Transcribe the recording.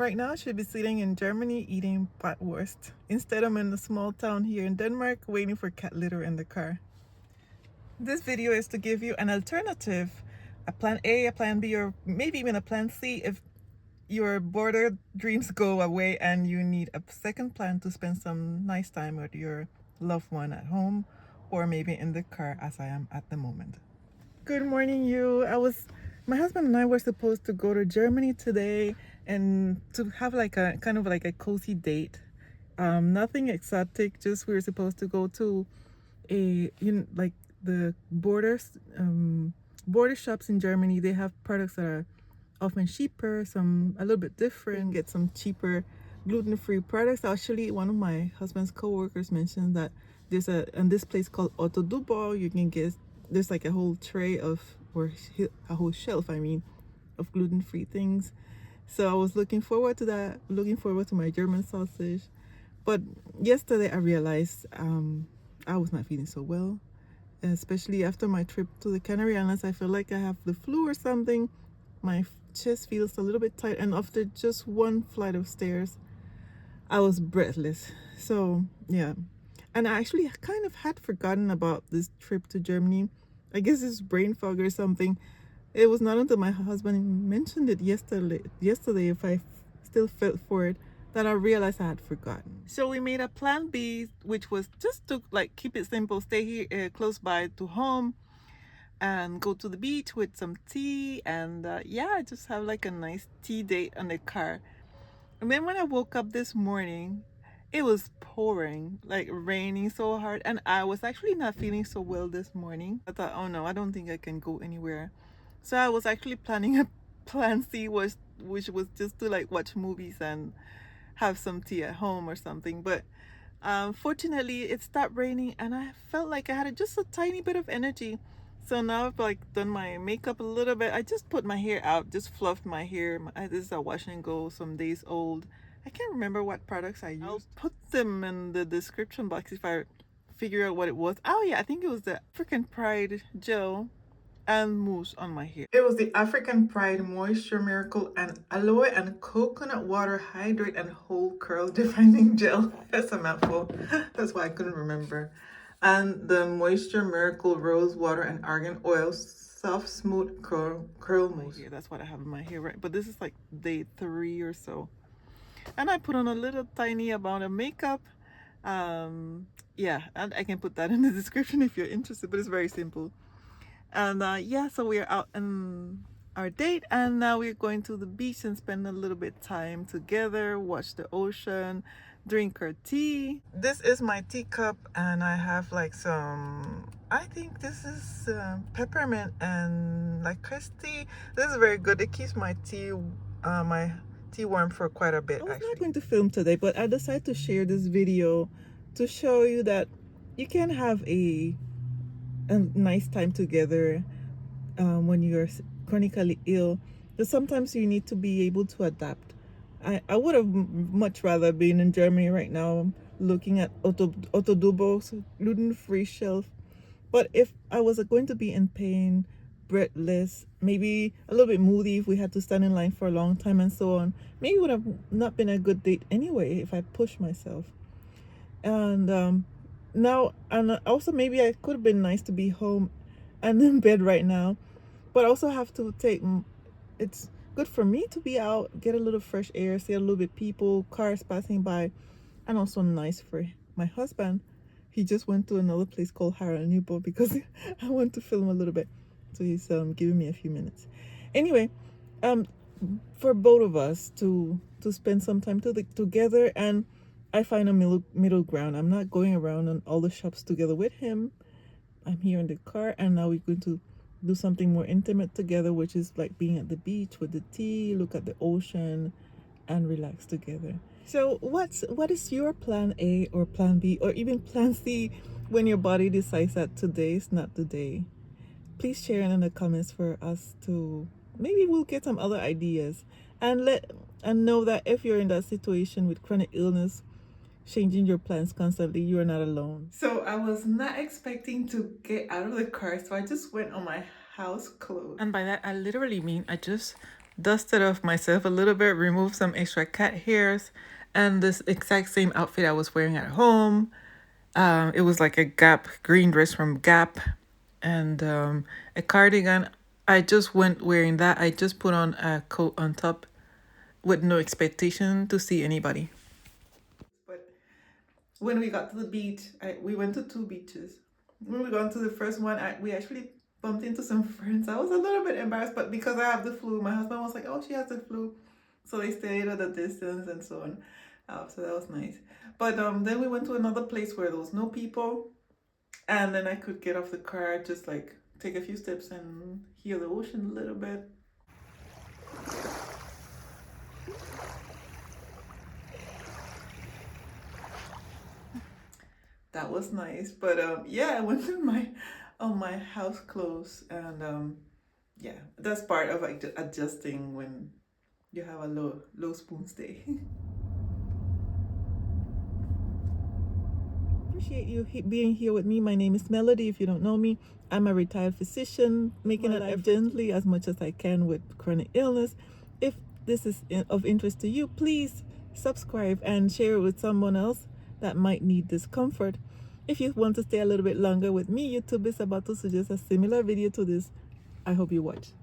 Right now, I should be sitting in Germany eating bratwurst. Instead, I'm in a small town here in Denmark waiting for cat litter in the car. This video is to give you an alternative, a plan A, a plan B, or maybe even a plan C if your border dreams go away and you need a second plan to spend some nice time with your loved one at home or maybe in the car as I am at the moment. Good morning, you. My husband and I were supposed to go to Germany today and to have like a kind of like a cozy date. Nothing exotic, just we were supposed to go to like the border shops in Germany. They have products that are often cheaper, some a little bit different. Get some cheaper gluten-free products. Actually, one of my husband's co-workers mentioned that there's this place called autoimmune. You can get there's like a whole tray of or a whole shelf, I mean, of gluten-free things. So I was looking forward to that. Looking forward to my German sausage. But yesterday I realized I was not feeling so well, especially after my trip to the Canary Islands. I feel like I have the flu or something. My chest feels a little bit tight, and after just one flight of stairs, I was breathless. So yeah, and I actually kind of had forgotten about this trip to Germany. I guess it's brain fog or something. It was not until my husband mentioned it yesterday if I still felt for it, that I realized I had forgotten. So we made a plan B, which was just to like keep it simple, stay here close by to home and go to the beach with some tea and yeah, just have like a nice tea date on the car. And then when I woke up this morning, it was pouring, like raining so hard, and I was actually not feeling so well this morning. I thought, oh no, I don't think I can go anywhere. So I was actually planning a plan C, which was just to like watch movies and have some tea at home or something. But fortunately, it stopped raining, and I felt like I had just a tiny bit of energy. So now I've like done my makeup a little bit. I just put my hair out, just fluffed my hair. This is a wash and go, some days old. I can't remember what products I used. I'll put them in the description box if I figure out what it was. Oh yeah, I think it was the African Pride gel and mousse on my hair. It was the African Pride Moisture Miracle and Aloe and Coconut Water Hydrate and Whole Curl Defining Gel. That's a mouthful. That's why I couldn't remember. And the Moisture Miracle Rose Water and Argan Oil Soft Smooth Curl Mousse. Yeah, that's what I have in my hair, right? But this is like day 3 or so. And I put on a little tiny amount of makeup. Yeah, and I can put that in the description if you're interested, but it's very simple. And yeah, so we're out on our date, and now we're going to the beach and spend a little bit time together, watch the ocean, drink our tea. This is my teacup, and I have like some, I think this is peppermint and like tea. This is very good. It keeps my tea warm for quite a bit. I was not going to film today, but I decided to share this video to show you that you can have a nice time together when you're chronically ill. But sometimes you need to be able to adapt. I would have much rather been in Germany right now looking at Autodubo's gluten-free shelf. But if I was going to be in pain, breathless, maybe a little bit moody if we had to stand in line for a long time and so on, maybe it would have not been a good date anyway if I pushed myself. And now, and also maybe I could have been nice to be home and in bed right now, but also have to it's good for me to be out, get a little fresh air, see a little bit people, cars passing by, and also nice for my husband. He just went to another place called Harold Newport because I want to film a little bit, so he's giving me a few minutes. Anyway, for both of us to spend some time together, and I find a middle ground. I'm not going around on all the shops together with him. I'm here in the car, and now we're going to do something more intimate together, which is like being at the beach with the tea, look at the ocean, and relax together. So what is your plan A or plan B or even plan C when your body decides that today is not the day? Please share it in the comments for us to, maybe we'll get some other ideas, and know that if you're in that situation with chronic illness, changing your plans constantly, you are not alone. So I was not expecting to get out of the car, so I just went on my house clothes. And by that, I literally mean I just dusted off myself a little bit, removed some extra cat hairs, and this exact same outfit I was wearing at home. It was like a Gap green dress from Gap, and a cardigan. I just went wearing that. I just put on a coat on top with no expectation to see anybody. But when we got to the beach, we went to two beaches. When we got to the first one, we actually bumped into some friends. I was a little bit embarrassed, but because I have the flu, my husband was like, "Oh, she has the flu," so they stayed at a distance and so on. So that was nice. But then we went to another place where there was no people, and then I could get off the car, just like take a few steps and hear the ocean a little bit. That was nice. But yeah, I went to my house clothes, and yeah, that's part of like adjusting when you have a low spoon day. Appreciate you being here with me. My name is Melody. If you don't know me, I'm a retired physician, making it life gently as much as I can with chronic illness. If this is of interest to you, please subscribe and share it with someone else that might need this comfort. If you want to stay a little bit longer with me, YouTube is about to suggest a similar video to this. I hope you watch.